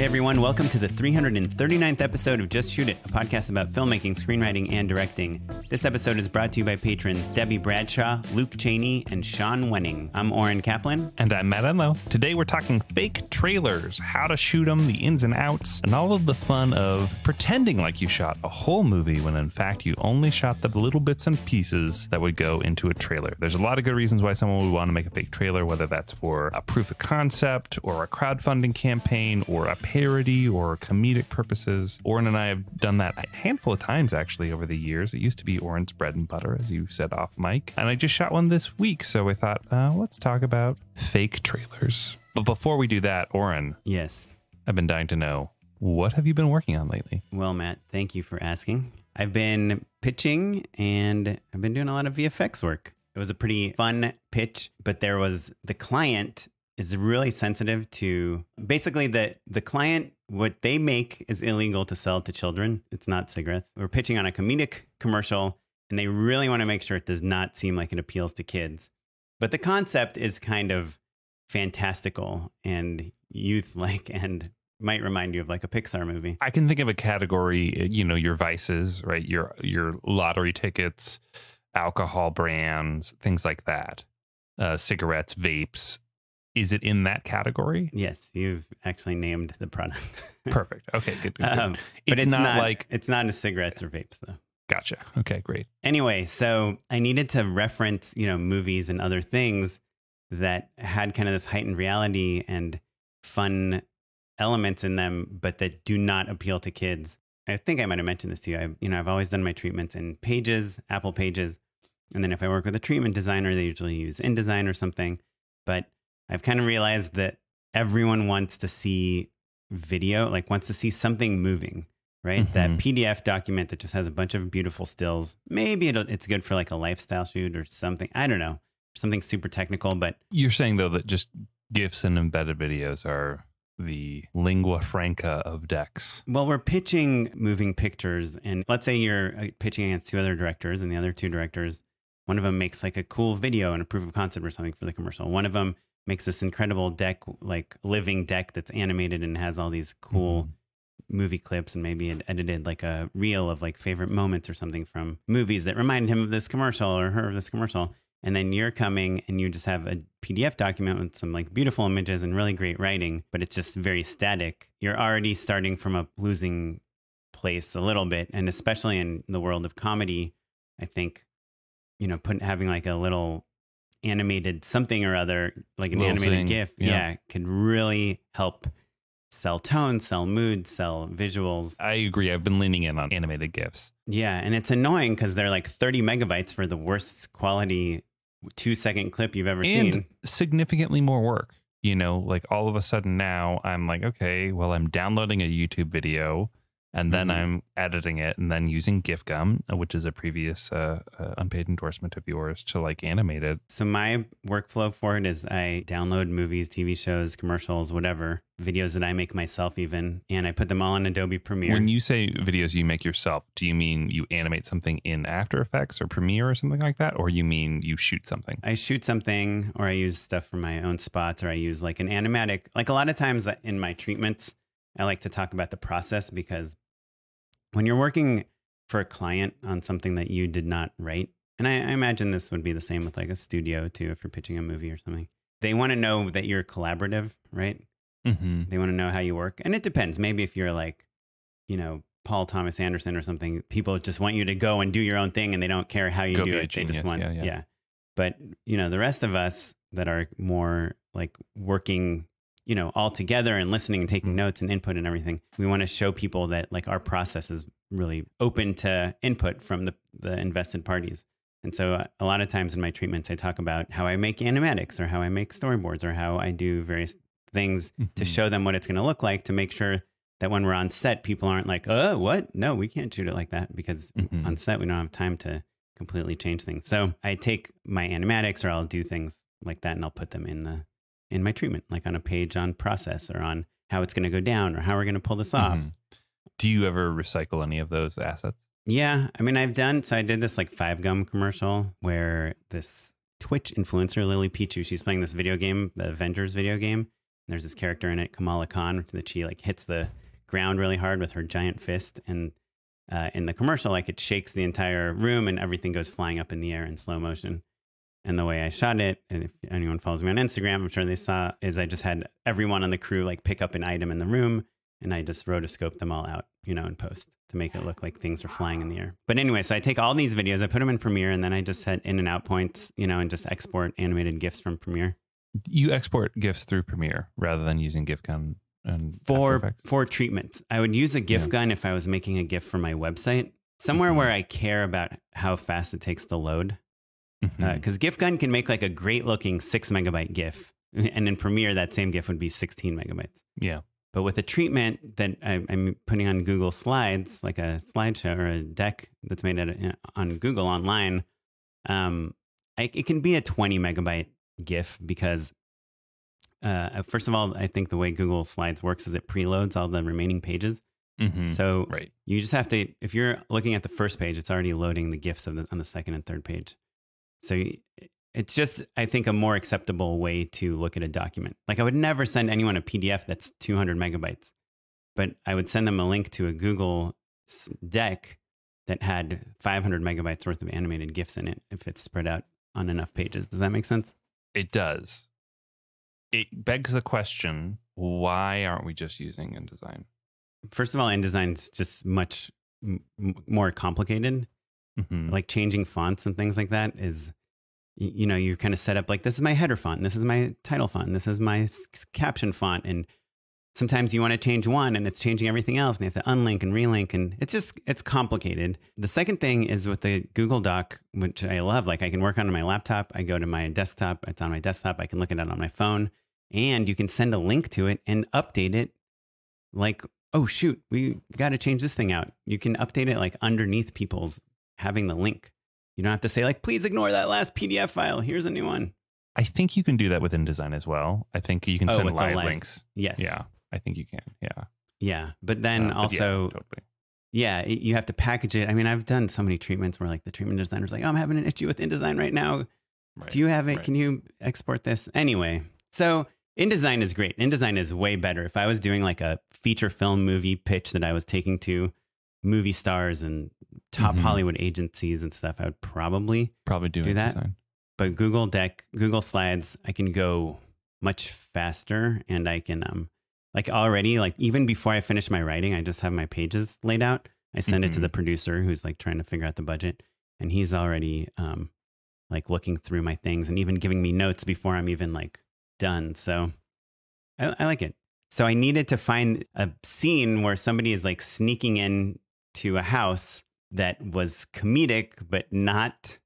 Hey everyone, welcome to the 339th episode of Just Shoot It, a podcast about filmmaking, screenwriting, and directing. This episode is brought to you by patrons Debbie Bradshaw, Luke Cheney, and Sean Wenning. I'm Oren Kaplan. And I'm Matt Enlow. Today we're talking fake trailers, how to shoot them, the ins and outs, and all of the fun of pretending like you shot a whole movie when in fact you only shot the little bits and pieces that would go into a trailer. There's a lot of good reasons why someone would want to make a fake trailer, whether that's for a proof of concept or a crowdfunding campaign or a parody or comedic purposes. Oren and I have done that a handful of times actually over the years. It used to be Oren's bread and butter, as you said off mic. And I just shot one this week, so I thought, let's talk about fake trailers. But before we do that, Oren. Yes. I've been dying to know, what have you been working on lately? Well, Matt, thank you for asking. I've been pitching and I've been doing a lot of VFX work. It was a pretty fun pitch, but the client is really sensitive to basically the client, what they make is illegal to sell to children. It's not cigarettes. We're pitching on a comedic commercial and they really want to make sure it does not seem like it appeals to kids. But the concept is kind of fantastical and youth-like and might remind you of like a Pixar movie. I can think of a category, your vices, right? Your lottery tickets, alcohol brands, things like that. Cigarettes, vapes. Is it in that category? Yes, you've actually named the product. Perfect. Okay, good. But it's not a cigarettes or vapes though. Gotcha. Okay, great. Anyway, so I needed to reference, movies and other things that had kind of this heightened reality and fun elements in them, but that do not appeal to kids. I think I might have mentioned this to you. I've always done my treatments in Pages, Apple Pages. And then if I work with a treatment designer, they usually use InDesign or something. But I've kind of realized that everyone wants to see video, like wants to see something moving, right? Mm-hmm. That PDF document that just has a bunch of beautiful stills. Maybe it's good for like a lifestyle shoot or something. I don't know. Something super technical, but... You're saying, though, that just GIFs and embedded videos are the lingua franca of decks. Well, we're pitching moving pictures, and let's say you're pitching against two other directors, and the other two directors, one of them makes like a cool video and a proof of concept or something for the commercial. One of them makes this incredible deck, like living deck that's animated and has all these cool movie clips, and maybe it edited like a reel of like favorite moments or something from movies that remind him of this commercial or her of this commercial. And then you're coming and you just have a PDF document with some like beautiful images and really great writing, but it's just very static. You're already starting from a losing place a little bit. And especially in the world of comedy, I think, having like a little animated something or other, like an animated GIF, could really help sell tone, sell mood, sell visuals. I agree. I've been leaning in on animated GIFs. Yeah, and it's annoying because they're like 30 megabytes for the worst quality 2-second clip you've ever seen. And significantly more work. Like all of a sudden now I'm like, okay, well, I'm downloading a YouTube video and then I'm editing it and then using GIFGum, which is a previous unpaid endorsement of yours, to like animate it. So my workflow for it is I download movies, TV shows, commercials, whatever, videos that I make myself even, and I put them all in Adobe Premiere. When you say videos you make yourself, do you mean you animate something in After Effects or Premiere or something like that? Or you mean you shoot something? I shoot something, or I use stuff from my own spots, or I use like an animatic. Like a lot of times in my treatments, I like to talk about the process, because when you're working for a client on something that you did not write, and I imagine this would be the same with like a studio too, if you're pitching a movie or something, they want to know that you're collaborative, right? Mm-hmm. They want to know how you work. And it depends. Maybe if you're like, Paul Thomas Anderson or something, people just want you to go and do your own thing and they don't care how you do it. They just want, yeah. But, the rest of us that are more like working, all together and listening and taking notes and input and everything, we want to show people that like our process is really open to input from the invested parties. And so a lot of times in my treatments, I talk about how I make animatics or how I make storyboards or how I do various things to show them what it's going to look like, to make sure that when we're on set, people aren't like, oh, what? No, we can't shoot it like that, because on set, we don't have time to completely change things. So I take my animatics, or I'll do things like that, and I'll put them in my treatment, like on a page on process or on how it's going to go down or how we're going to pull this off. Do you ever recycle any of those assets? Yeah. I mean, I did this like 5-Gum commercial where this Twitch influencer, Lily Pichu, she's playing this video game, the Avengers video game. there's this character in it, Kamala Khan, that she like hits the ground really hard with her giant fist. And in the commercial, like it shakes the entire room and everything goes flying up in the air in slow motion. And the way I shot it, and if anyone follows me on Instagram, I'm sure they saw, is I just had everyone on the crew like pick up an item in the room, and I just rotoscoped them all out, you know, in post to make it look like things are flying in the air. But anyway, so I take all these videos, I put them in Premiere, and then I just set in and out points, you know, and just export animated GIFs from Premiere. You export GIFs through Premiere rather than using GIFGun and for treatment. I would use a GIFGun if I was making a GIF for my website, somewhere where I care about how fast it takes to load. Because GIFGun can make like a great looking 6 megabyte GIF. And in Premiere, that same GIF would be 16 megabytes. Yeah. But with a treatment that I'm putting on Google Slides, like a slideshow or a deck that's made on Google online, it can be a 20 megabyte GIF because, first of all, I think the way Google Slides works is it preloads all the remaining pages. So you just have to, if you're looking at the first page, it's already loading the GIFs on the second and third page. So it's just, I think, a more acceptable way to look at a document. Like I would never send anyone a PDF that's 200 megabytes, but I would send them a link to a Google deck that had 500 megabytes worth of animated GIFs in it if it's spread out on enough pages. Does that make sense? It does. It begs the question, why aren't we just using InDesign? First of all, InDesign is just much more complicated. Like changing fonts and things like that is, you know, you kind of set up like, this is my header font, this is my title font, this is my caption font. And sometimes you want to change one and it's changing everything else and you have to unlink and relink. And it's complicated. The second thing is with the Google Doc, which I love, like I can work on my laptop. I go to my desktop, it's on my desktop. I can look at it on my phone and you can send a link to it and update it. Like, oh shoot, we got to change this thing out. You can update it like underneath people's having the link. You don't have to say like, please ignore that last PDF file. Here's a new one. I think you can do that with InDesign as well. I think you can send live links. Yes. Yeah, I think you can. Yeah. Yeah. But then also, you have to package it. I mean, I've done so many treatments where like the treatment designer's like, oh, I'm having an issue with InDesign right now. Do you have it? Can you export this? Anyway, so InDesign is great. InDesign is way better. If I was doing like a feature film movie pitch that I was taking to movie stars and top Hollywood agencies and stuff, I would probably do that. But Google Slides, I can go much faster, and I can like already, like even before I finish my writing, I just have my pages laid out. I send it to the producer who's like trying to figure out the budget, and he's already like looking through my things and even giving me notes before I'm even like done. So I like it. So I needed to find a scene where somebody is like sneaking in to a house that was comedic, but not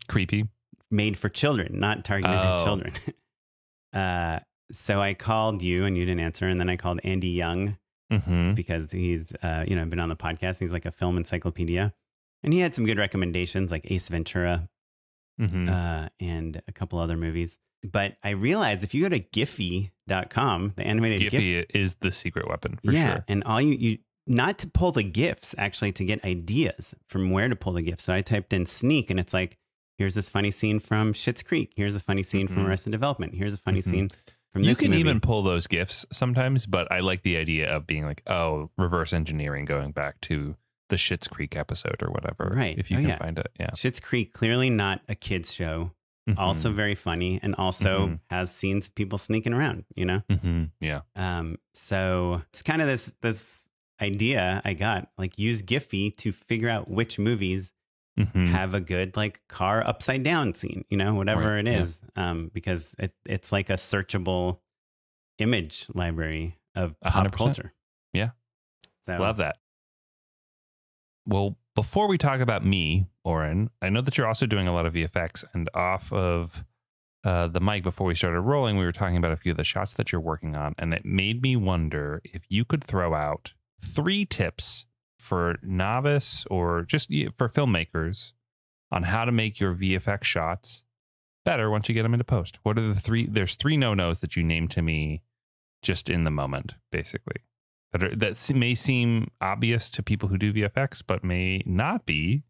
creepy, made for children, not targeted at children. So I called you and you didn't answer. And then I called Andy Young because he's, been on the podcast. He's like a film encyclopedia, and he had some good recommendations like Ace Ventura and a couple other movies. But I realized if you go to Giphy.com, the animated Giphy is the secret weapon for sure. And all you not to pull the GIFs, actually to get ideas from where to pull the GIFs. So I typed in sneak, and it's like, here's this funny scene from Schitt's Creek. Here's a funny scene from Arrested Development. Here's a funny scene from this movie. You can even pull those GIFs sometimes, but I like the idea of being like, oh, reverse engineering, going back to the Schitt's Creek episode or whatever. Right. If you can find it. Yeah. Schitt's Creek, clearly not a kid's show. Also very funny, and also has scenes of people sneaking around, you know? Yeah. So it's kind of this idea I got, like use Giphy to figure out which movies have a good like car upside down scene, you know, whatever it is, because it's like a searchable image library of 100%. Pop culture. Yeah. So love that. Well, before we talk about me, Oren, I know that you're also doing a lot of VFX, and off of the mic before we started rolling, we were talking about a few of the shots that you're working on, and it made me wonder if you could throw out 3 tips for novice or just for filmmakers on how to make your VFX shots better once you get them into post. What are the 3? There's 3 no-nos that you named to me just in the moment, basically. That may seem obvious to people who do VFX, but may not be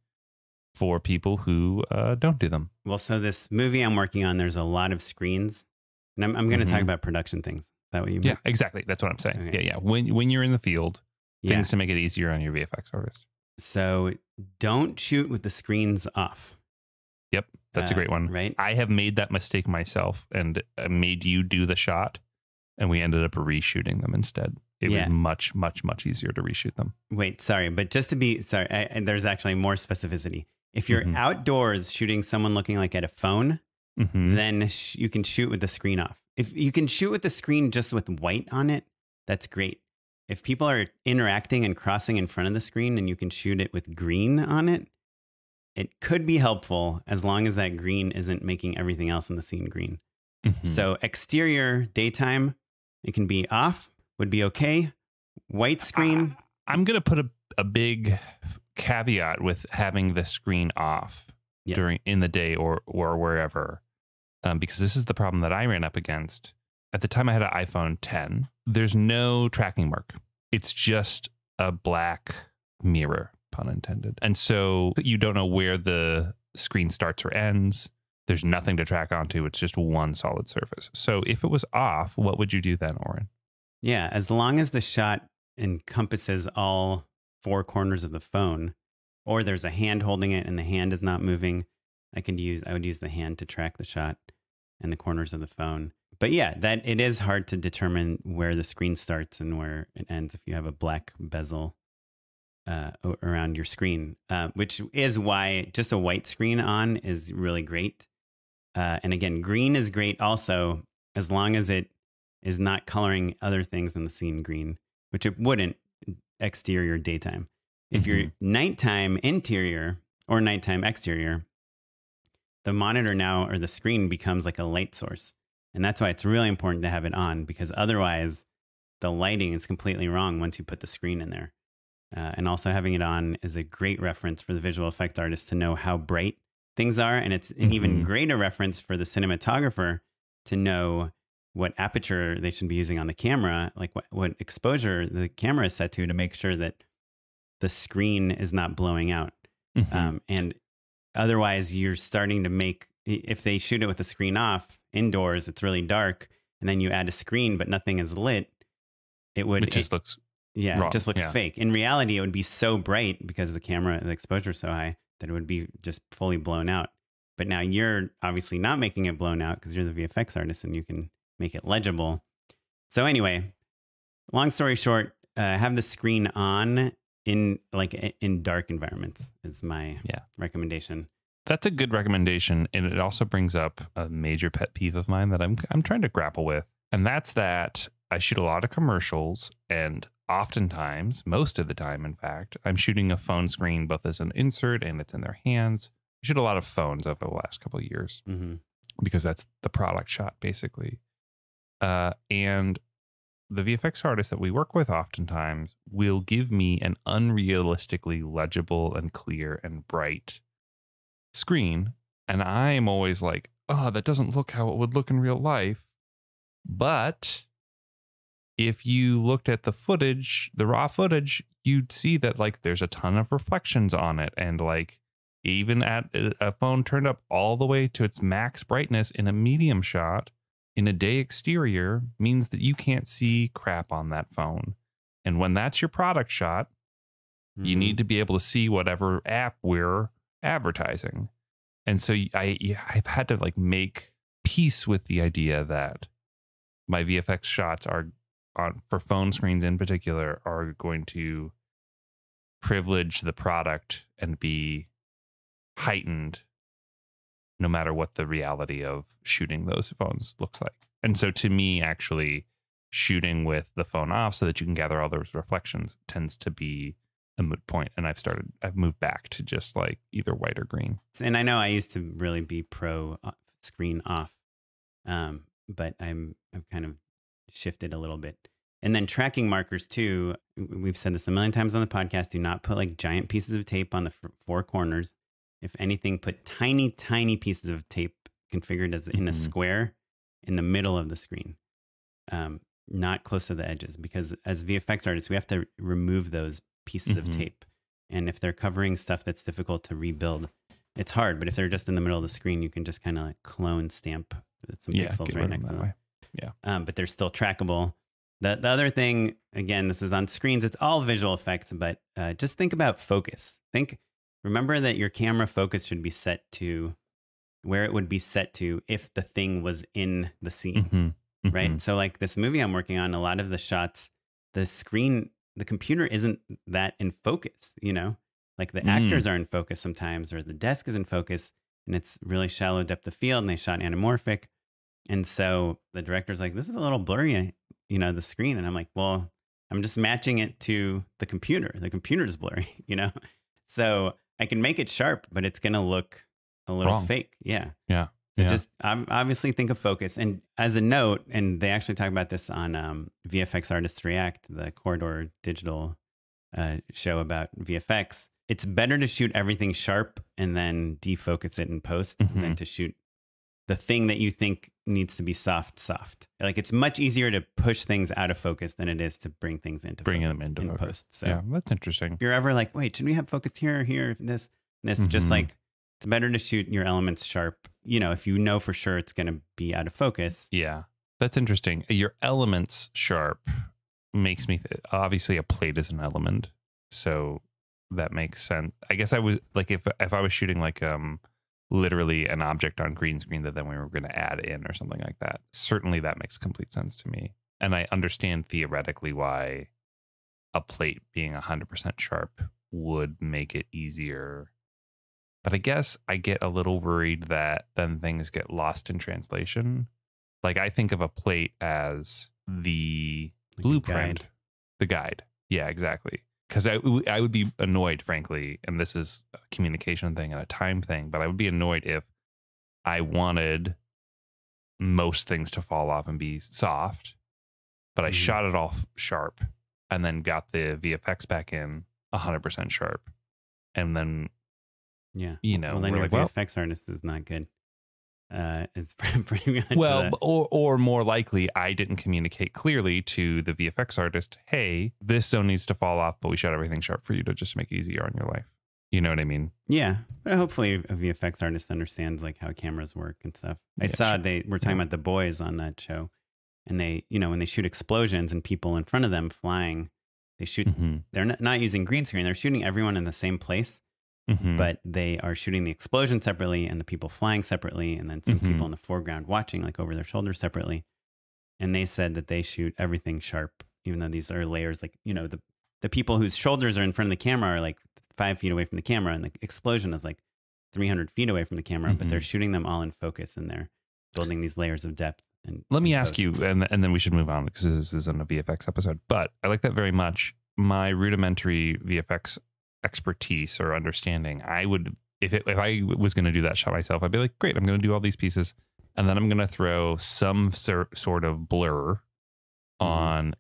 for people who don't do them. Well, so this movie I'm working on, there's a lot of screens, and I'm going to talk about production things. that what you mean? Yeah, exactly. That's what I'm saying. Okay. Yeah. When you're in the field, things to make it easier on your VFX artist. So don't shoot with the screens off. Yep. That's a great one. Right. I have made that mistake myself and made you do the shot, and we ended up reshooting them instead. It was much, much, much easier to reshoot them. Wait, sorry. But just to be, there's actually more specificity. If you're outdoors shooting someone looking like at a phone, then you can shoot with the screen off. If you can shoot with the screen just with white on it, that's great. If people are interacting and crossing in front of the screen and you can shoot it with green on it, it could be helpful as long as that green isn't making everything else in the scene green. So exterior, daytime, it can be off, would be okay. White screen. I'm going to put a big caveat with having the screen off in the day or wherever, because this is the problem that I ran up against. At the time I had an iPhone 10, there's no tracking mark. It's just a black mirror, pun intended. And so you don't know where the screen starts or ends. There's nothing to track onto. It's just one solid surface. So if it was off, what would you do then, Oren? Yeah, as long as the shot encompasses all four corners of the phone, or there's a hand holding it and the hand is not moving, I would use the hand to track the shot and the corners of the phone. But yeah, that it is hard to determine where the screen starts and where it ends if you have a black bezel around your screen, which is why just a white screen on is really great. And again, green is great also, as long as it is not coloring other things in the scene green, which it wouldn't exterior daytime. If you're nighttime interior or nighttime exterior, the monitor now or the screen becomes like a light source. And that's why it's really important to have it on, because otherwise the lighting is completely wrong once you put the screen in there. And also having it on is a great reference for the visual effect artist to know how bright things are. And it's an even greater reference for the cinematographer to know what aperture they should be using on the camera, like what exposure the camera is set to make sure that the screen is not blowing out. And otherwise you're starting to make, if they shoot it with the screen off indoors, it's really dark, and then you add a screen but nothing is lit, it just looks wrong. It just looks fake. In reality, it would be so bright because the exposure is so high that it would be just fully blown out. But now you're obviously not making it blown out because you're the VFX artist and you can make it legible. So anyway, long story short, have the screen on in dark environments is my recommendation. That's a good recommendation, and it also brings up a major pet peeve of mine that I'm trying to grapple with, and that's that I shoot a lot of commercials, and oftentimes, most of the time, in fact, I'm shooting a phone screen both as an insert and it's in their hands. I shoot a lot of phones over the last couple of years because that's the product shot, basically. And the VFX artists that we work with oftentimes will give me an unrealistically legible and clear and bright screen, and I'm always like, oh, that doesn't look how it would look in real life. But if you looked at the footage, the raw footage, you'd see that like there's a ton of reflections on it, and like even at a phone turned up all the way to its max brightness in a medium shot in a day exterior means that you can't see crap on that phone. And when that's your product shot, you need to be able to see whatever app we're advertising. And so I've had to like make peace with the idea that my VFX shots are for phone screens in particular are going to privilege the product and be heightened no matter what the reality of shooting those phones looks like. And so to me, actually shooting with the phone off so that you can gather all those reflections tends to be a moot point. And I've moved back to just like either white or green. And I know I used to really be pro screen off, but I've kind of shifted a little bit. And then tracking markers too. We've said this a million times on the podcast. Do not put like giant pieces of tape on the four corners. If anything, put tiny, tiny pieces of tape configured as in a square in the middle of the screen, not close to the edges, because as VFX artists, we have to remove those pieces of tape. And if they're covering stuff that's difficult to rebuild, it's hard. But if they're just in the middle of the screen, you can just kind of like clone stamp some pixels right next to them. but they're still trackable. The other thing, again, this is on screens. It's all visual effects, but just think about focus. Remember that your camera focus should be set to where it would be set to if the thing was in the scene, right? So like this movie I'm working on, a lot of the shots, the computer isn't that in focus, you know? Like the actors are in focus sometimes, or the desk is in focus, and it's really shallow depth of field, and they shot anamorphic. And so the director's like, this is a little blurry, you know, the screen. And I'm like, well, I'm just matching it to the computer. The computer's blurry, you know? So I can make it sharp, but it's going to look a little fake. Yeah. Yeah. So just obviously think of focus. And as a note, and they actually talk about this on VFX Artists React, the Corridor Digital show about VFX. It's better to shoot everything sharp and then defocus it in post than to shoot the thing that you think needs to be soft. Like it's much easier to push things out of focus than it is to bring things into post. So yeah, that's interesting. If you're ever like, wait, should we have focus here, this, just like, it's better to shoot your elements sharp. You know, if you know for sure it's going to be out of focus. Yeah, that's interesting. Your elements sharp makes me, obviously a plate is an element. So that makes sense. I guess I was like, if I was shooting like, literally an object on green screen that then we were going to add in or something like that. Certainly that makes complete sense to me. And I understand theoretically why a plate being 100% sharp would make it easier. But I guess I get a little worried that then things get lost in translation. Like I think of a plate as the blueprint, the guide. Yeah, exactly. Because I would be annoyed, frankly, and this is a communication thing and a time thing, but I would be annoyed if I wanted most things to fall off and be soft, but I shot it off sharp and then got the VFX back in 100% sharp. And then, you know, well, then your VFX artist is not good. It's pretty much or more likely I didn't communicate clearly to the VFX artist, hey, this zone needs to fall off, but we shot everything sharp for you to just make it easier on your life. You know what I mean? Yeah, but hopefully a VFX artist understands like how cameras work and stuff. I saw they were talking about The Boys on that show, and they, you know, when they shoot explosions and people in front of them flying, they shoot, they're not using green screen, they're shooting everyone in the same place. But they are shooting the explosion separately and the people flying separately, and then some people in the foreground watching like over their shoulders separately. And they said that they shoot everything sharp, even though these are layers, like, you know, the people whose shoulders are in front of the camera are like 5 feet away from the camera, and the explosion is like 300 feet away from the camera, but they're shooting them all in focus, and they're building these layers of depth. And let me ask you, and then we should move on because this isn't a VFX episode, but I like that very much. My rudimentary VFX expertise or understanding, I would, if I was going to do that shot myself, I'd be like, great, I'm going to do all these pieces, and then I'm going to throw some sort of blur on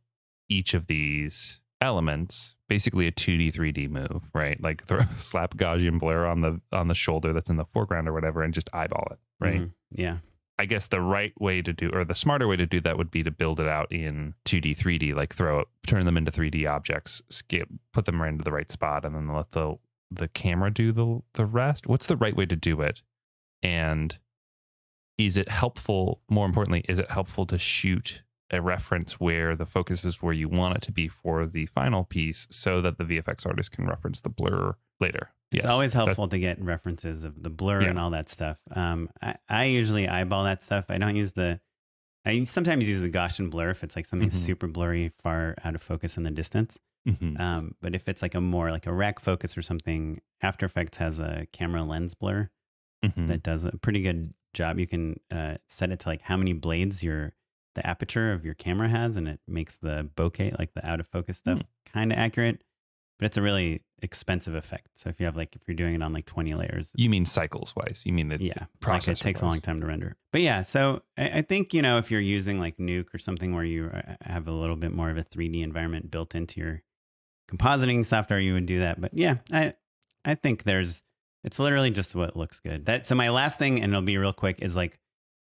each of these elements, basically a 2D 3D move, right? Like slap Gaussian blur on the shoulder that's in the foreground or whatever, and just eyeball it, right? Yeah. I guess the right way to do, or the smarter way to do that would be to build it out in 2D, 3D, like turn them into 3D objects, put them right into the right spot, and then let the camera do the rest. What's the right way to do it? And is it helpful, more importantly, is it helpful to shoot a reference where the focus is where you want it to be for the final piece so that the VFX artist can reference the blur later? It's always helpful to get references of the blur and all that stuff. I usually eyeball that stuff. I don't use I sometimes use the Gaussian blur if it's like something super blurry, far out of focus in the distance. But if it's like a rack focus or something, After Effects has a camera lens blur that does a pretty good job. You can set it to like how many blades the aperture of your camera has, and it makes the bokeh, like the out of focus stuff, kind of accurate. But it's a really expensive effect. So if you're doing it on like 20 layers. You mean cycles wise? You mean the process? Like it takes a long time to render. But yeah, so I think, you know, if you're using like Nuke or something where you have a little bit more of a 3D environment built into your compositing software, you would do that. But yeah, I think it's literally just what looks good. So my last thing, and it'll be real quick, is like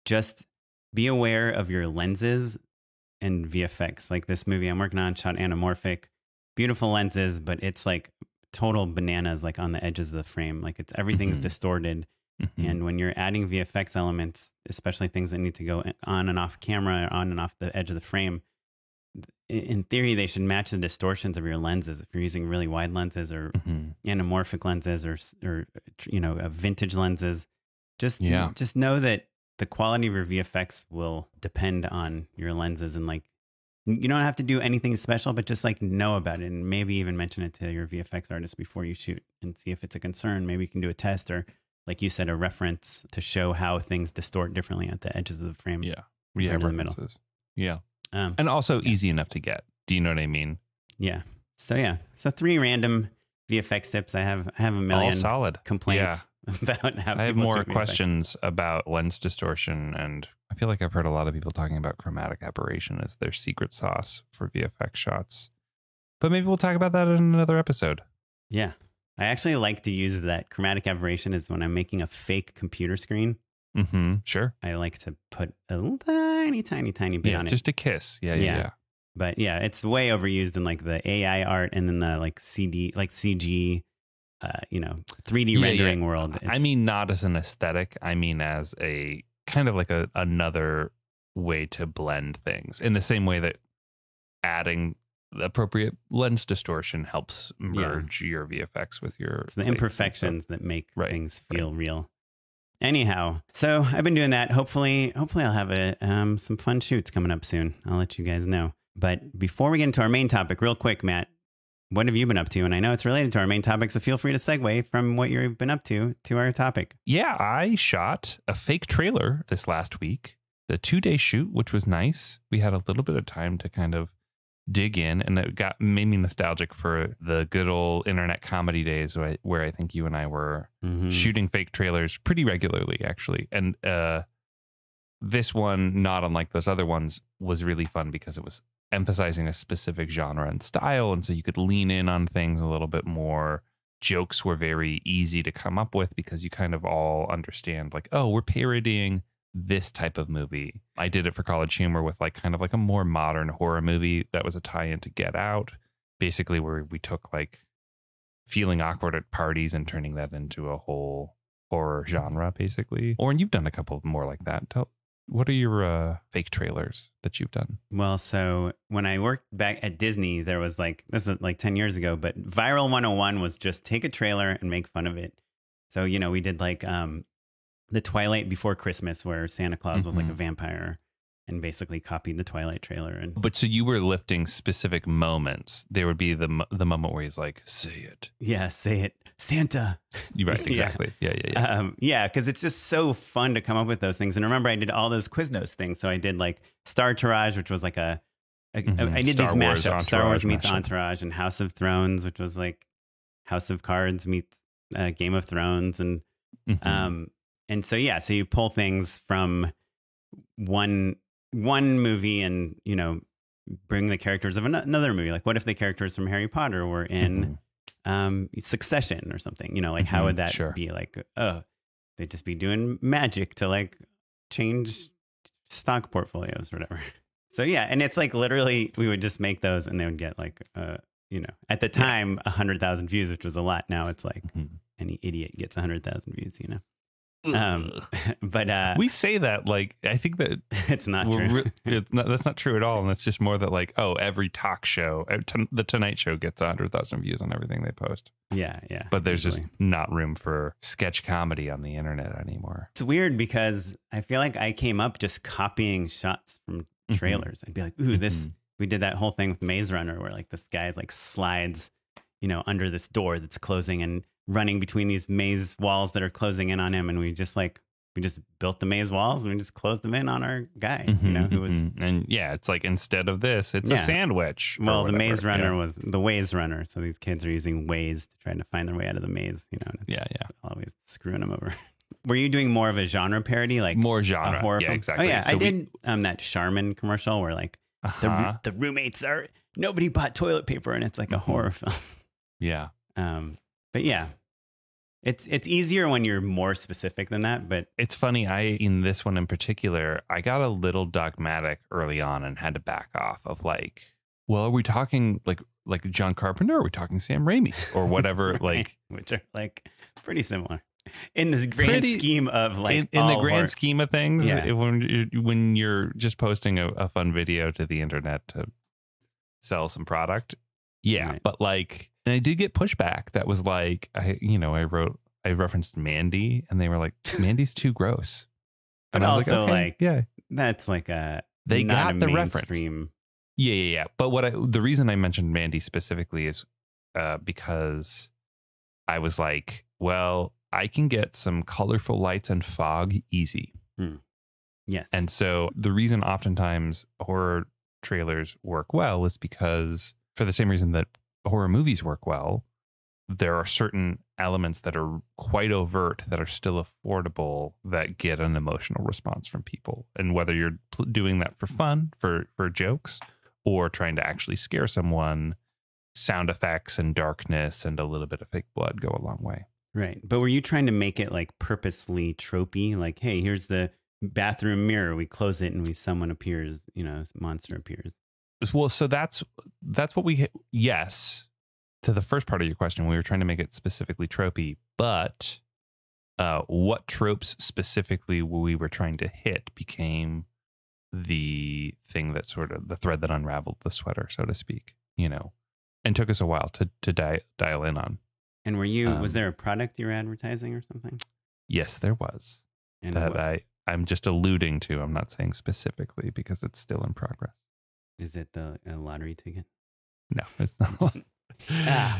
just be aware of your lenses and VFX. Like this movie I'm working on shot anamorphic. Beautiful lenses, but it's like total bananas, like on the edges of the frame. Like everything's distorted. And when you're adding VFX elements, especially things that need to go on and off camera, on and off the edge of the frame, in theory, they should match the distortions of your lenses. If you're using really wide lenses or anamorphic lenses or vintage lenses, just know that the quality of your VFX will depend on your lenses. And like, you don't have to do anything special, but just like know about it and maybe even mention it to your VFX artist before you shoot and see if it's a concern. Maybe you can do a test or, like you said, a reference to show how things distort differently at the edges of the frame. Yeah. References. Yeah. And also easy enough to get. Do you know what I mean? Yeah. So 3 random VFX tips. I have a million all solid complaints about how I have more questions about lens distortion, and I feel like I've heard a lot of people talking about chromatic aberration as their secret sauce for VFX shots. But maybe we'll talk about that in another episode. Yeah. I actually like to use that chromatic aberration is when I'm making a fake computer screen. Sure. I like to put a tiny bit on it. Just a kiss. Yeah. But yeah, it's way overused in like the AI art and then the like CG, 3D rendering world. I mean, not as an aesthetic. I mean, as a kind of like another way to blend things in the same way that adding the appropriate lens distortion helps merge your VFX with your... It's the imperfections that make things feel real. Anyhow, so I've been doing that. Hopefully I'll have some fun shoots coming up soon. I'll let you guys know. But before we get into our main topic, real quick, Matt, what have you been up to? And I know it's related to our main topic, so feel free to segue from what you've been up to our topic. Yeah, I shot a fake trailer this last week, the 2-day shoot, which was nice. We had a little bit of time to kind of dig in, and it made me nostalgic for the good old internet comedy days where I think you and I were shooting fake trailers pretty regularly, actually. And this one, not unlike those other ones, was really fun because it was emphasizing a specific genre and style, and so you could lean in on things a little bit more. Jokes were very easy to come up with because you kind of all understand, like, oh, we're parodying this type of movie. I did it for College Humor with like kind of like a more modern horror movie that was a tie-in to Get Out, basically, where we took like feeling awkward at parties and turning that into a whole horror genre, basically. Or, and you've done a couple more like that. What are your fake trailers that you've done? Well, so when I worked back at Disney, there was like, this is like 10 years ago, but Viral 101 was just take a trailer and make fun of it. So, we did like the Twilight Before Christmas, where Santa Claus was like a vampire and basically copied the Twilight trailer. But so you were lifting specific moments. There would be the moment where he's like, say it. Yeah, say it. Santa. You're right, exactly. Yeah. Because it's just so fun to come up with those things. And remember, I did all those Quiznos things. So I did like Star Tourage, which was like I did these mashups. Star Wars meets Entourage, and House of Thrones, which was like House of Cards meets Game of Thrones. And and so, so you pull things from one movie and, bring the characters of another movie. Like, what if the characters from Harry Potter were in Succession or something? Like, how would that be? Like, oh, they'd just be doing magic to like change stock portfolios or whatever. So, and it's like literally we would just make those and they would get like, at the time, 100,000 views, which was a lot. Now it's like any idiot gets 100,000 views, but we say that like I think that it's not true. That's not true at all, and it's just more that like, oh, every talk show, the Tonight Show gets 100,000 views on everything they post. Yeah. But there's just not room for sketch comedy on the internet anymore. It's weird because I feel like I came up just copying shots from trailers. I'd be like, ooh, this. We did that whole thing with Maze Runner where like this guy like slides, under this door that's closing and running between these maze walls that are closing in on him, and we just built the maze walls and we just closed them in on our guy, who was and it's like instead of this, it's a sandwich. Well, the Maze Runner was the Waze Runner, so these kids are using Waze to try to find their way out of the maze. Always screwing them over. Were you doing more of a genre parody, like more genre horror film? Exactly. Oh yeah, so I did that Charmin commercial where like the roommates are nobody bought toilet paper and it's like a horror film. But it's easier when you're more specific than that. But it's funny. In this one in particular, I got a little dogmatic early on and had to back off of like, well, are we talking like John Carpenter? Or are we talking Sam Raimi or whatever? Like, which are like pretty similar. in this grand scheme of like in the grand scheme of things, when you're just posting a fun video to the internet to sell some product, right. But like, and I did get pushback that was like, I referenced Mandy, and they were like, Mandy's too gross. And I was also like, okay, that's like they got the mainstream. Reference. Yeah. But the reason I mentioned Mandy specifically is because I was like, well, I can get some colorful lights and fog easy. Yes. And so the reason oftentimes horror trailers work well is because, for the same reason that horror movies work well, there are certain elements that are quite overt that are still affordable that get an emotional response from people. And whether you're doing that for fun, for jokes, or trying to actually scare someone, sound effects and darkness and a little bit of fake blood go a long way. Right. But were you trying to make it like purposely tropey? Like, hey, here's the bathroom mirror. We close it and someone appears, monster appears. Well, so that's what yes. To the first part of your question, we were trying to make it specifically tropey, but what tropes specifically we were trying to hit became the thing that sort of the thread that unraveled the sweater, so to speak, and took us a while to dial in on. And were you, was there a product you were advertising or something? Yes, there was. And that I'm just alluding to. I'm not saying specifically because it's still in progress. Is it a lottery ticket? No, it's not.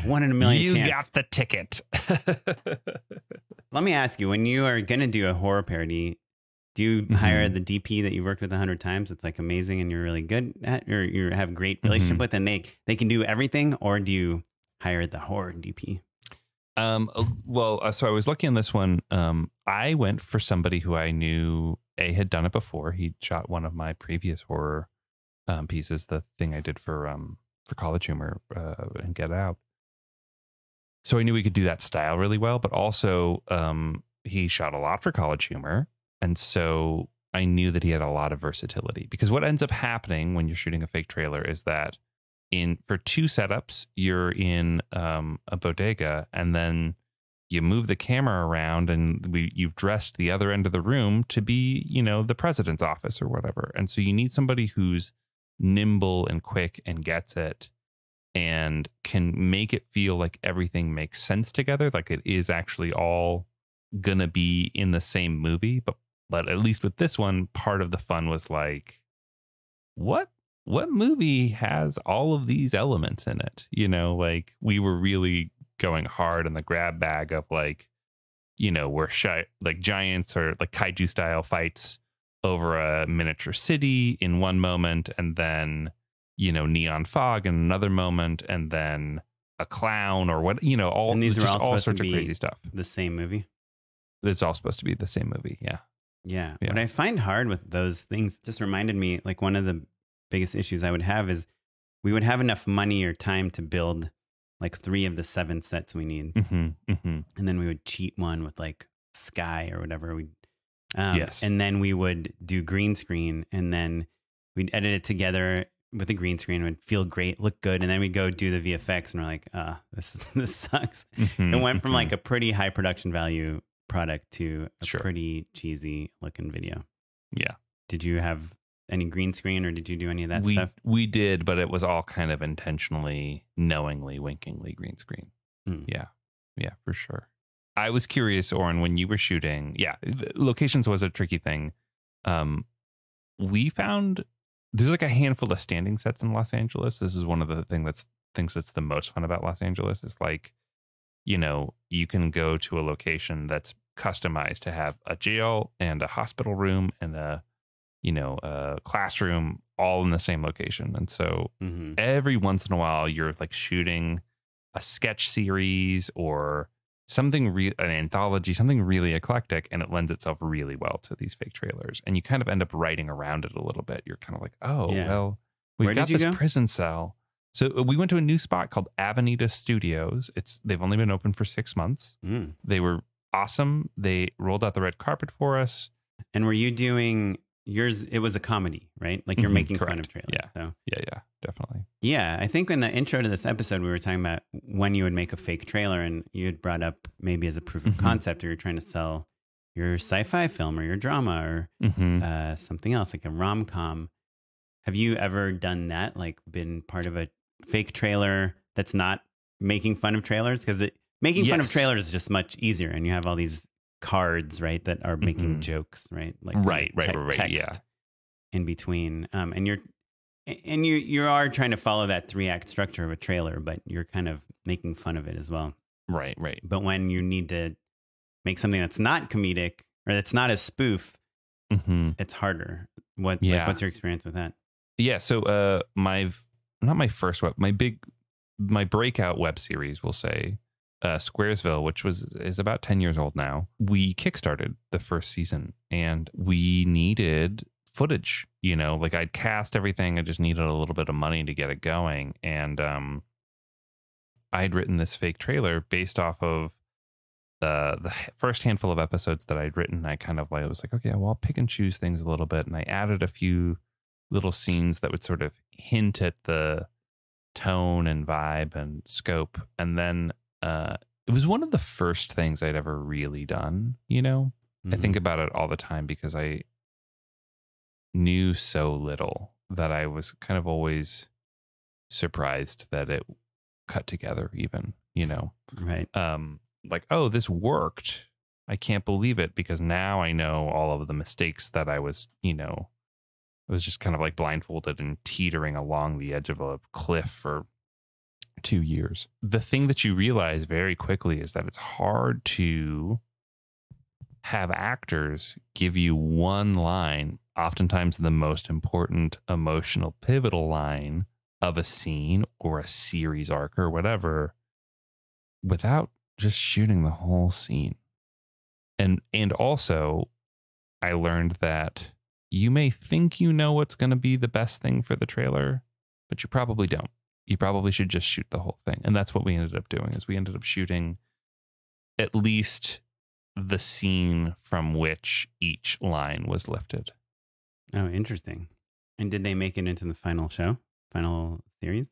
1 in a million you chance. You got the ticket. Let me ask you, when you are going to do a horror parody, do you hire the DP that you worked with 100 times? It's like amazing and you're really good at, or you have a great relationship with, and they can do everything? Or do you hire the horror DP? So I was lucky on this one. I went for somebody who I knew had done it before. He shot one of my previous horror pieces, the thing I did for College Humor and Get Out. So I knew we could do that style really well, but also he shot a lot for College Humor. And so I knew that he had a lot of versatility, because what ends up happening when you're shooting a fake trailer is that for 2 setups, you're in a bodega, and then you move the camera around and you've dressed the other end of the room to be, the president's office or whatever. And so you need somebody who's nimble and quick and gets it and can make it feel like everything makes sense together. Like it is actually all gonna be in the same movie. But at least with this one, part of the fun was like, what movie has all of these elements in it? Like we were really going hard in the grab bag of like, we're like giants or like kaiju style fights over a miniature city in one moment, and then, neon fog in another moment, and then a clown or what, all, and these are all sorts of crazy stuff. The same movie? It's all supposed to be the same movie. Yeah. Yeah. What I find hard with those things just reminded me, like one of the biggest issues I would have is we would have enough money or time to build like 3 of the 7 sets we need. And then we would cheat one with like sky or whatever. Yes. And then we would do green screen, and then we'd edit it together with the green screen. It would feel great, look good. And then we'd go do the VFX, and we're like, this sucks. It went from like a pretty high production value product to a pretty cheesy looking video. Yeah. Did you have any green screen, or did you do any of that stuff? We did, but it was all kind of intentionally, knowingly, winkingly green screen. Yeah, for sure. I was curious, Oren, when you were shooting, locations was a tricky thing. We found there's like a handful of standing sets in Los Angeles. This is one of the things that's the most fun about Los Angeles is like, you can go to a location that's customized to have a jail and a hospital room and a classroom all in the same location. And so every once in a while you're like shooting a sketch series or something an anthology, something really eclectic, and it lends itself really well to these fake trailers. And you kind of end up writing around it a little bit. You're kind of like, well, we've got this prison cell. So we went to a new spot called Avenida Studios. They've only been open for 6 months. They were awesome. They rolled out the red carpet for us. And were you doing yours, it was a comedy, right? Like you're making fun of trailers. Yeah. So yeah, definitely. Yeah. I think in the intro to this episode, we were talking about when you would make a fake trailer, and you had brought up maybe as a proof of concept, or you're trying to sell your sci-fi film or your drama or something else like a rom-com. Have you ever done that? Like been part of a fake trailer that's not making fun of trailers? Because making fun of trailers is just much easier, and you have all these cards, right, that are making jokes, right? Like right, text yeah. In between, and you are trying to follow that 3-act structure of a trailer, but you're kind of making fun of it as well. Right. But when you need to make something that's not comedic or that's not a spoof, it's harder. What's your experience with that? Yeah. So my breakout web series, we'll say, Squaresville, which is about 10 years old now. We kickstarted the first season, and we needed footage. You know, like I'd cast everything. I just needed a little bit of money to get it going. And I'd written this fake trailer based off of the first handful of episodes that I'd written. I was like, okay, well, I'll pick and choose things a little bit. And I added a few little scenes that would sort of hint at the tone and vibe and scope. And then it was one of the first things I'd ever really done, you know? I think about it all the time because I knew so little that I was kind of always surprised that it cut together even, you know? Right. Like, oh, this worked. I can't believe it, because now I know all of the mistakes that I was, you know, I was just kind of like blindfolded and teetering along the edge of a cliff for 2 years. The thing that you realize very quickly is that it's hard to have actors give you one line, oftentimes the most important emotional pivotal line of a scene or a series arc or whatever, without just shooting the whole scene. And also I learned that you may think you know what's going to be the best thing for the trailer, but you probably don't. You probably should just shoot the whole thing. And that's what we ended up doing, is we ended up shooting at least the scene from which each line was lifted. Oh, interesting. And did they make it into the final series?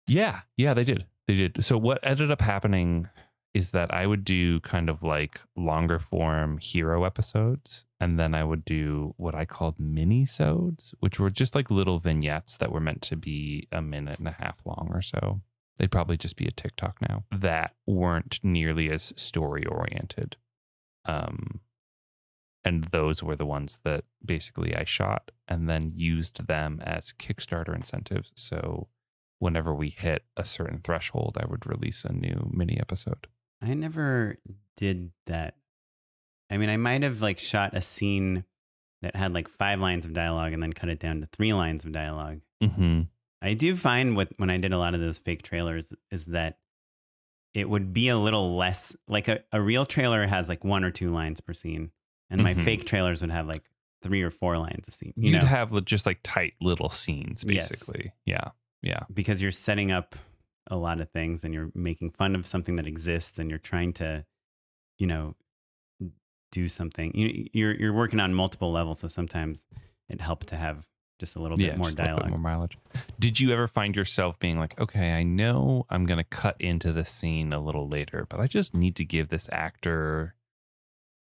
Yeah, they did. So what ended up happening is that I would do kind of like longer form hero episodes, and then I would do what I called mini-sodes, which were just like little vignettes that were meant to be 1.5 minutes long or so. They'd probably just be a TikTok now, that weren't nearly as story oriented. And those were the ones that basically I shot and then used them as Kickstarter incentives. So whenever we hit a certain threshold, I would release a new mini episode. I never did that. I mean, I might have like shot a scene that had like 5 lines of dialogue and then cut it down to 3 lines of dialogue. I do find when I did a lot of those fake trailers is that it would be a little less, like a real trailer has like 1 or 2 lines per scene. And my fake trailers would have like 3 or 4 lines a scene. You'd have just like tight little scenes, basically. Yes. Yeah. Because you're setting up a lot of things and you're making fun of something that exists and you're trying to, you know, do something. You're working on multiple levels. So sometimes it helped to have just a little bit more dialogue. A bit more mileage. Did you ever find yourself being like, okay, I know I'm going to cut into the scene a little later, but I just need to give this actor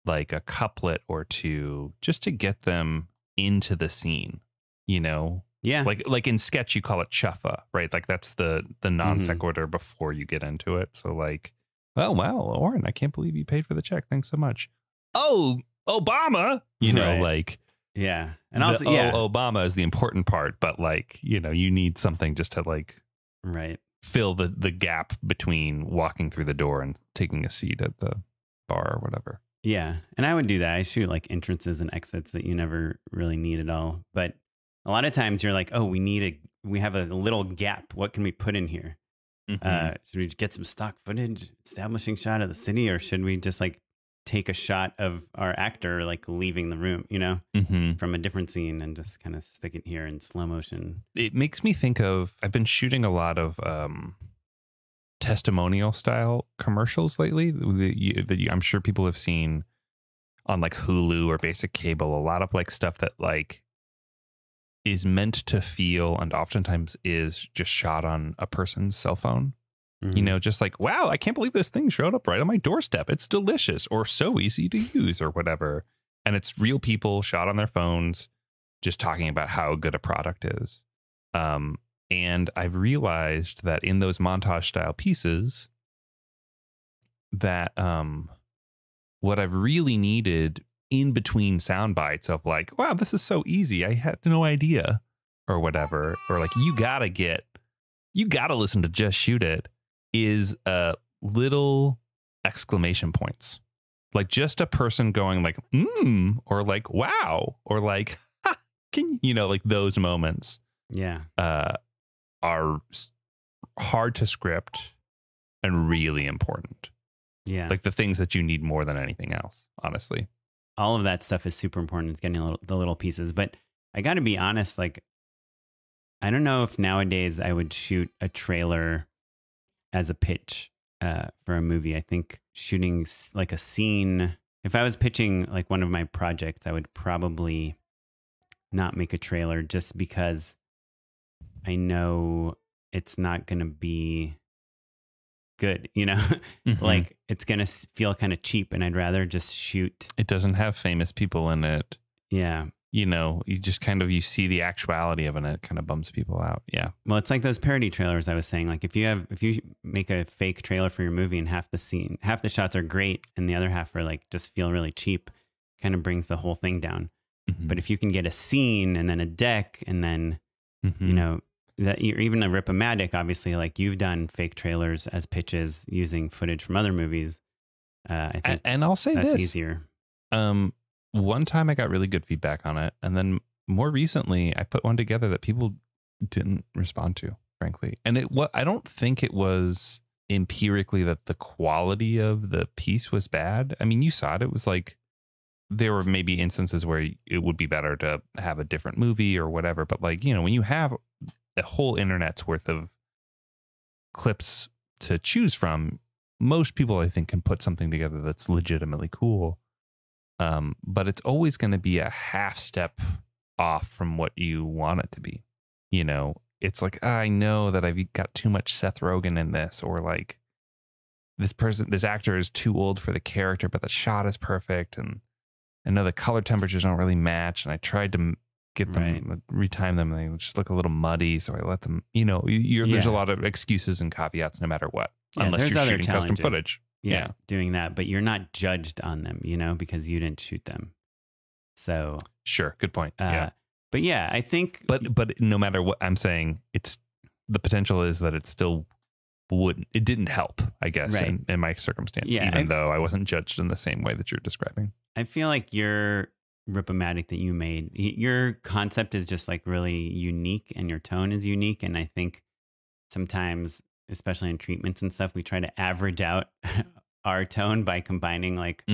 like a couplet or 2 just to get them into the scene, you know? Yeah. Like in sketch, you call it chuffa, right? Like that's the non sequitur before you get into it. So like, oh, wow, Oren, I can't believe you paid for the check. Thanks so much. Oh, Obama, you know, like. Yeah. And also, Obama is the important part, but like, you know, you need something just to like fill the gap between walking through the door and taking a seat at the bar or whatever. Yeah. And I would do that. I shoot like entrances and exits that you never really need at all. But a lot of times you're like, oh, we have a little gap. What can we put in here? Should we get some stock footage, establishing shot of the city, or should we just like take a shot of our actor like leaving the room, you know, from a different scene and just kind of stick it here in slow motion? It makes me think of, I've been shooting a lot of testimonial style commercials lately that I'm sure people have seen on like Hulu or basic cable, a lot of like stuff that like is meant to feel and oftentimes is just shot on a person's cell phone. You know, just like, wow, I can't believe this thing showed up right on my doorstep. It's delicious or so easy to use or whatever. And it's real people shot on their phones just talking about how good a product is. And I've realized that in those montage style pieces that what I've really needed in between sound bites of like, wow, this is so easy. I had no idea or whatever. Or like, you got to listen to Just Shoot It is little exclamation points. Like just a person going like, or like, wow, or like, can you know, like those moments. Yeah. Are hard to script and really important. Yeah. Like the things that you need more than anything else, honestly. All of that stuff is super important. It's getting the little pieces. But I got to be honest, like, I don't know if nowadays I would shoot a trailer as a pitch for a movie. I think shooting like a scene, if I was pitching like one of my projects, I would probably not make a trailer just because I know it's not going to be good, you know, like it's going to feel kind of cheap and I'd rather just shoot. It doesn't have famous people in it. Yeah. You know, you just kind of, you see the actuality of it and it kind of bums people out. Yeah. Well, it's like those parody trailers I was saying, like if you make a fake trailer for your movie and half the shots are great and the other half are like, just feel really cheap, kind of brings the whole thing down. But if you can get a scene and then a deck and then, you know, that you're even a Rip-O-Matic, obviously, like you've done fake trailers as pitches using footage from other movies. I think and I'll say that's this easier. One time I got really good feedback on it. And then more recently, I put one together that people didn't respond to, frankly. And I don't think it was empirically that the quality of the piece was bad. I mean, you saw it. It was like, there were maybe instances where it would be better to have a different movie or whatever. But like, you know, when you have a whole internet's worth of clips to choose from, most people, I think, can put something together that's legitimately cool. But it's always going to be a half step off from what you want it to be. You know, it's like, I know that I've got too much Seth Rogen in this, or like this actor is too old for the character, but the shot is perfect. And I know the color temperatures don't really match. And I tried to get them, retime them, and they just look a little muddy. So I let them, you know, there's a lot of excuses and caveats no matter what, unless you're shooting custom footage. Yeah, doing that, but you're not judged on them, you know, because you didn't shoot them. So sure, good point. Yeah, but yeah, I think, but no matter what I'm saying, it's the potential is that it still it didn't help, I guess, in my circumstance, even though I wasn't judged in the same way that you're describing. I feel like your Rip-O-Matic that you made, your concept is just like really unique and your tone is unique. And I think sometimes, especially in treatments and stuff, we try to average out our tone by combining like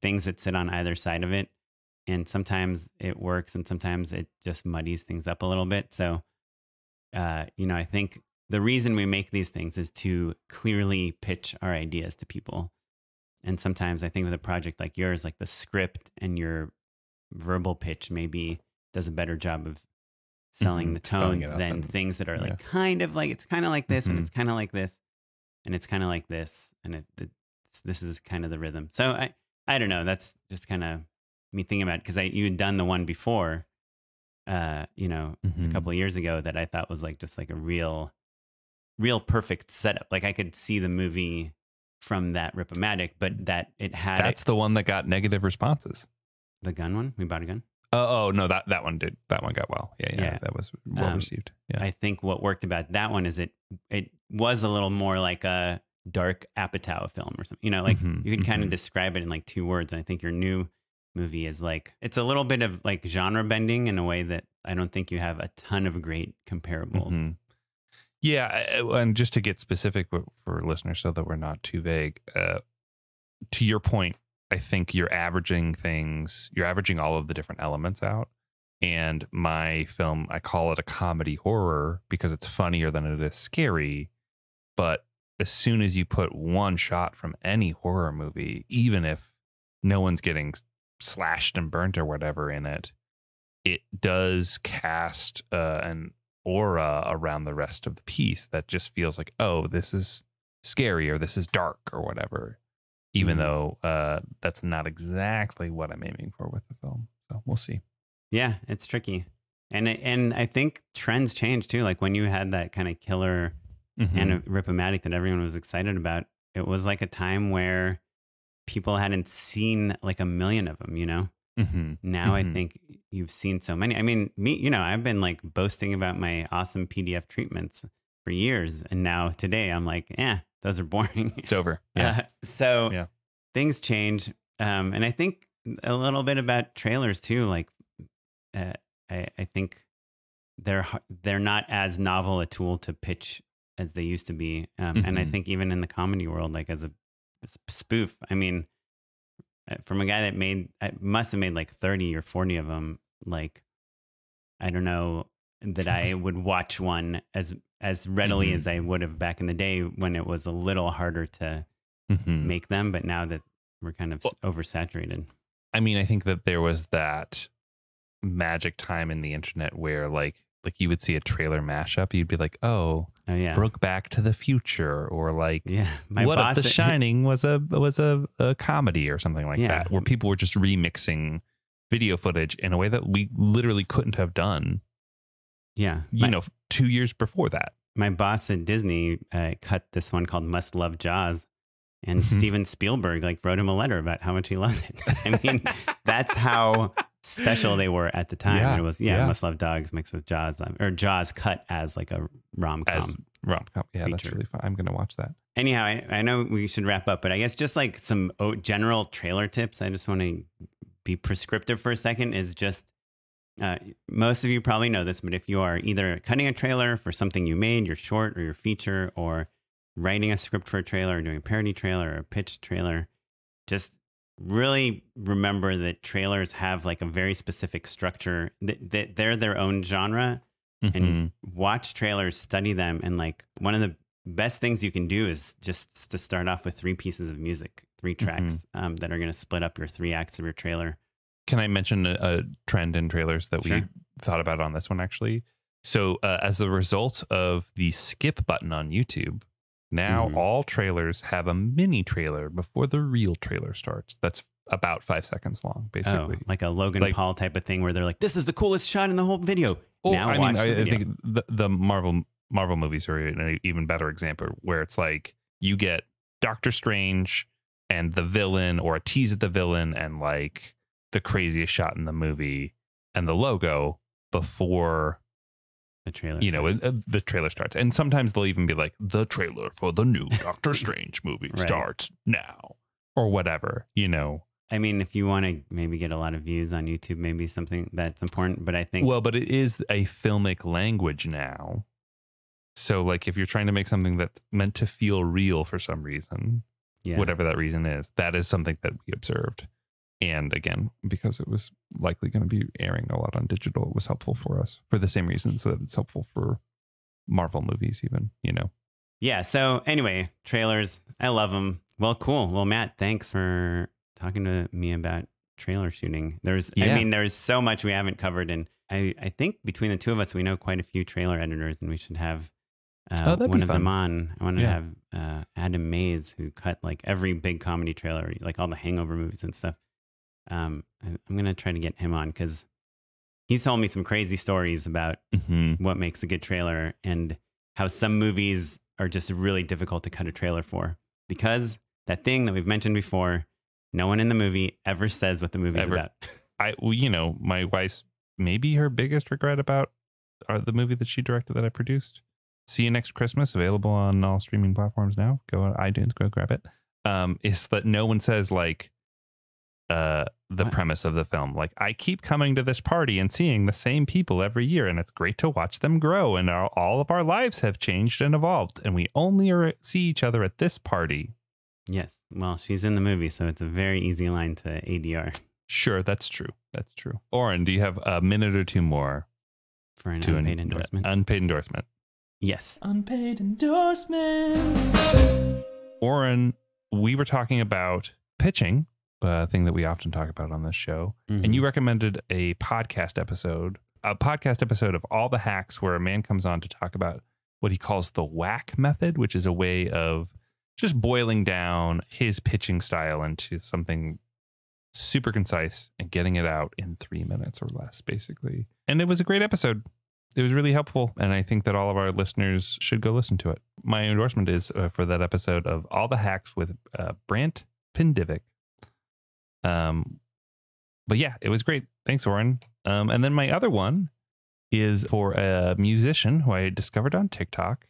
things that sit on either side of it. And sometimes it works and sometimes it just muddies things up a little bit. So, you know, I think the reason we make these things is to clearly pitch our ideas to people. And sometimes I think with a project like yours, like the script and your verbal pitch maybe does a better job of selling the tone than things that are like kind of like, it's kind of like this and it's kind of like this and it's kind of like this and this is kind of the rhythm. So I don't know. That's just kind of me thinking about it because you had done the one before, you know, a couple of years ago that I thought was like just like a real perfect setup. Like I could see the movie from that Rip-O-Matic, but that it had that's the one that got negative responses. The gun one? We bought a gun? Oh no, that one did. That one got well. Yeah. That was well received. Yeah. I think what worked about that one is it was a little more like a dark Apatow film or something. You know, like you could kind of describe it in like 2 words. And I think your new movie is like, it's a little bit of like genre bending in a way that I don't think you have a ton of great comparables. Yeah, and just to get specific for listeners so that we're not too vague, to your point, I think you're averaging all of the different elements out. And my film, I call it a comedy horror because it's funnier than it is scary. But as soon as you put one shot from any horror movie, even if no one's getting slashed and burnt or whatever in it, it does cast an aura around the rest of the piece that just feels like, oh, this is scary or this is dark or whatever, even though that's not exactly what I'm aiming for with the film. So we'll see. Yeah, it's tricky. And I think trends change too. Like when you had that kind of killer and Rip-O-Matic that everyone was excited about, it was like a time where people hadn't seen like a million of them, you know? Now I think you've seen so many. I mean, me, you know, I've been like boasting about my awesome PDF treatments for years. And now today I'm like, those are boring. It's over. Yeah. So things change. And I think a little bit about trailers too. Like, I think they're not as novel a tool to pitch as they used to be. And I think even in the comedy world, like as a spoof, I mean, from a guy that must have made like 30 or 40 of them, like, I don't know that I would watch one as readily as I would have back in the day when it was a little harder to make them. But now that we're kind of oversaturated. I mean, I think that there was that magic time in the internet where like you would see a trailer mashup, you'd be like, oh yeah, Back to the Future, or like, what if The Shining was a comedy or something like that, where people were just remixing video footage in a way that we literally couldn't have done. You know, 2 years before that. My boss at Disney cut this one called Must Love Jaws, and Steven Spielberg like wrote him a letter about how much he loved it. I mean, that's how special they were at the time. And it was Must Love Dogs mixed with Jaws, or Jaws cut as like a rom-com. Yeah, that's really fun. I'm gonna watch that. Anyhow, I know we should wrap up, but I guess just like some general trailer tips. I just want to be prescriptive for a second. Is just most of you probably know this, but if you are either cutting a trailer for something you made, your short or your feature, or writing a script for a trailer, or doing a parody trailer or a pitch trailer, just really remember that trailers have like a very specific structure. That they're their own genre, and watch trailers, study them, and like one of the best things you can do is just to start off with 3 pieces of music, 3 tracks that are going to split up your 3 acts of your trailer. Can I mention a trend in trailers that we thought about on this one actually? So as a result of the skip button on YouTube, now all trailers have a mini trailer before the real trailer starts. That's about 5 seconds long, basically. Like a Logan Paul type of thing where they're like, this is the coolest shot in the whole video. Now I think the Marvel movies are an even better example, where it's like you get Doctor Strange and the villain, or a tease at the villain, and like the craziest shot in the movie and the logo before the trailer, the trailer starts. And sometimes they'll even be like, the trailer for the new Doctor Strange movie starts now, or whatever, you know. I mean, if you want to maybe get a lot of views on YouTube, maybe something that's important, but I think... Well, but it is a filmic language now. So like if you're trying to make something that's meant to feel real for some reason, whatever that reason is, that is something that we observed. And again, because it was likely going to be airing a lot on digital, it was helpful for us for the same reason. So that it's helpful for Marvel movies even, you know? Yeah. So anyway, trailers, I love them. Well, cool. Well, Matt, thanks for talking to me about trailer shooting. I mean, there's so much we haven't covered. And I think between the two of us, we know quite a few trailer editors, and we should have one of them on. I want to have Adam Mays, who cut like every big comedy trailer, like all the Hangover movies and stuff. I'm going to try to get him on, because he's told me some crazy stories about what makes a good trailer, and how some movies are just really difficult to cut a trailer for, because that thing that we've mentioned before, no one in the movie ever says what the movie's about. You know, my wife's maybe her biggest regret about the movie that she directed that I produced, See You Next Christmas, available on all streaming platforms now. Go on iTunes, go grab it. Is that no one says like the premise of the film. Like, I keep coming to this party and seeing the same people every year, and it's great to watch them grow, and all of our lives have changed and evolved, and we only see each other at this party. Yes. Well, she's in the movie, so it's a very easy line to ADR. Sure, that's true. That's true. Oren, do you have a minute or two more for an unpaid endorsement? Unpaid endorsement. Yes. Unpaid endorsement. Oren, we were talking about pitching thing that we often talk about on this show. And you recommended a podcast episode of All the Hacks, where a man comes on to talk about what he calls the whack method, which is a way of just boiling down his pitching style into something super concise and getting it out in 3 minutes or less, basically. And it was a great episode. It was really helpful, and I think that all of our listeners should go listen to it. My endorsement is for that episode of All the Hacks with Brant Pindivic. But yeah, it was great. Thanks, Oren. And then my other one is for a musician who I discovered on TikTok.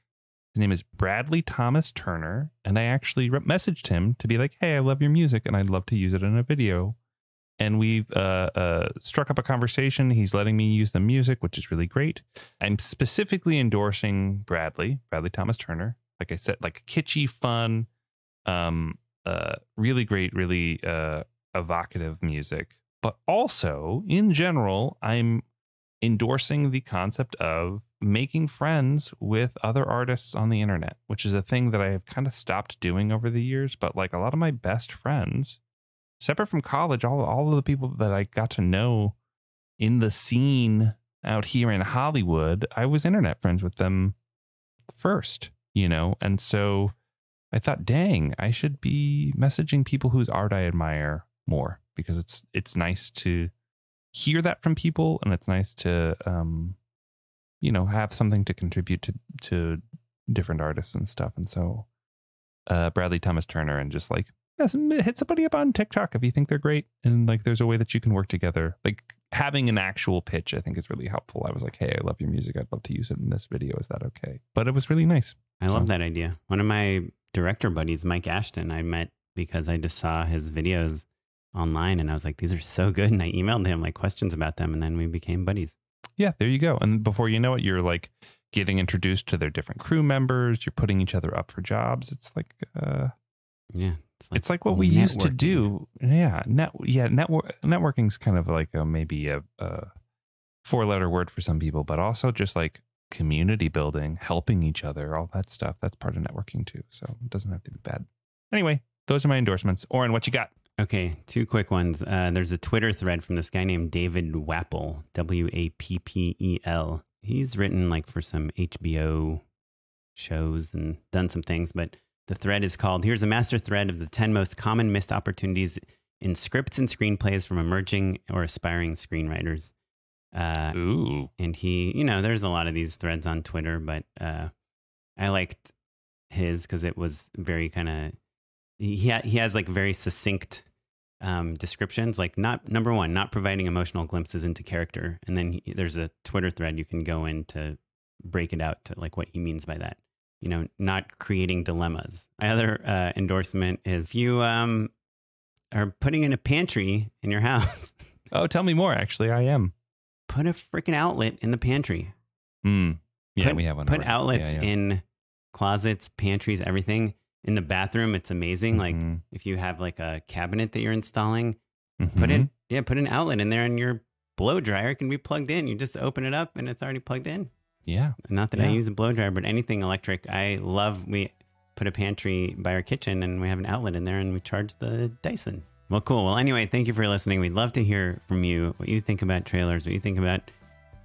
His name is Bradley Thomas Turner, and I actually messaged him to be like, hey, I love your music, and I'd love to use it in a video. And we've struck up a conversation. He's letting me use the music, which is really great. I'm specifically endorsing Bradley Thomas Turner. Like I said, like kitschy, fun, really great, really evocative music. But also, in general, I'm endorsing the concept of making friends with other artists on the internet, which is a thing that I have kind of stopped doing over the years. But like a lot of my best friends, separate from college, all of the people that I got to know in the scene out here in Hollywood, I was internet friends with them first, you know? And so I thought, dang, I should be messaging people whose art I admire more, because it's nice to hear that from people, and it's nice to, you know, have something to contribute to different artists and stuff. And so Bradley Thomas Turner, and just like, hit somebody up on TikTok if you think they're great, and like there's a way that you can work together. Like having an actual pitch, I think, is really helpful. I was like, hey, I love your music, I'd love to use it in this video, is that okay? But it was really nice. I love that idea. One of my director buddies, Mike Ashton, I met because I just saw his videos online, and I was like, these are so good, and I emailed him like questions about them, and then we became buddies. Yeah, there you go. And before you know it, you're like getting introduced to their different crew members, you're putting each other up for jobs. It's like yeah, it's like what we used to do. Yeah, networking's kind of like maybe a 4-letter word for some people, but also just like community building, helping each other, all that stuff. That's part of networking too. So it doesn't have to be bad. Anyway, those are my endorsements. Oren, what you got? Okay, 2 quick ones. There's a Twitter thread from this guy named David Wappel, Wappel. He's written like for some HBO shows and done some things, but the thread is called, here's a master thread of the 10 most common missed opportunities in scripts and screenplays from emerging or aspiring screenwriters. Ooh. And he, you know, there's a lot of these threads on Twitter, but I liked his because it was very kind of, he has like very succinct descriptions, like number one, not providing emotional glimpses into character. And then there's a Twitter thread you can go in to break it out to like what he means by that. You know, not creating dilemmas. My other endorsement is if you are putting in a pantry in your house. Oh, tell me more. Actually, I am. Put a freaking outlet in the pantry. Yeah, we have one. Put outlets in closets, pantries, everything. In the bathroom, it's amazing. Like if you have like a cabinet that you're installing, put an outlet in there, and your blow dryer can be plugged in. You just open it up and it's already plugged in. Yeah. Not that I use a blow dryer, but anything electric. We put a pantry by our kitchen, and we have an outlet in there, and we charge the Dyson. Well, cool. Well, anyway, thank you for listening. We'd love to hear from you, what you think about trailers, what you think about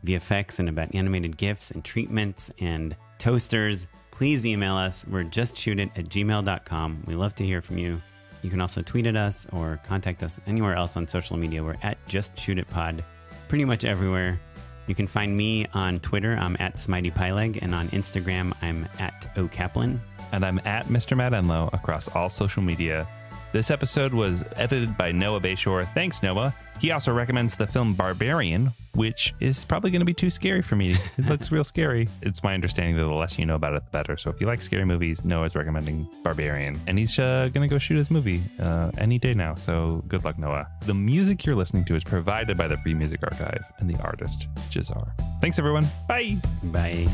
VFX and about animated GIFs and treatments and toasters. Please email us. We're justshootIt@gmail.com. We love to hear from you. You can also tweet at us or contact us anywhere else on social media. We're at JustShootItPod, pretty much everywhere. You can find me on Twitter. I'm at SmiteyPyleg, and on Instagram, I'm at OKaplan. And I'm at Mr. Matt Enlow across all social media. This episode was edited by Noah Bayshore. Thanks, Noah. He also recommends the film Barbarian, which is probably going to be too scary for me. It looks real scary. It's my understanding that the less you know about it, the better. So if you like scary movies, Noah's recommending Barbarian. And he's going to go shoot his movie any day now. So good luck, Noah. The music you're listening to is provided by the Free Music Archive and the artist, Jazar. Thanks, everyone. Bye. Bye.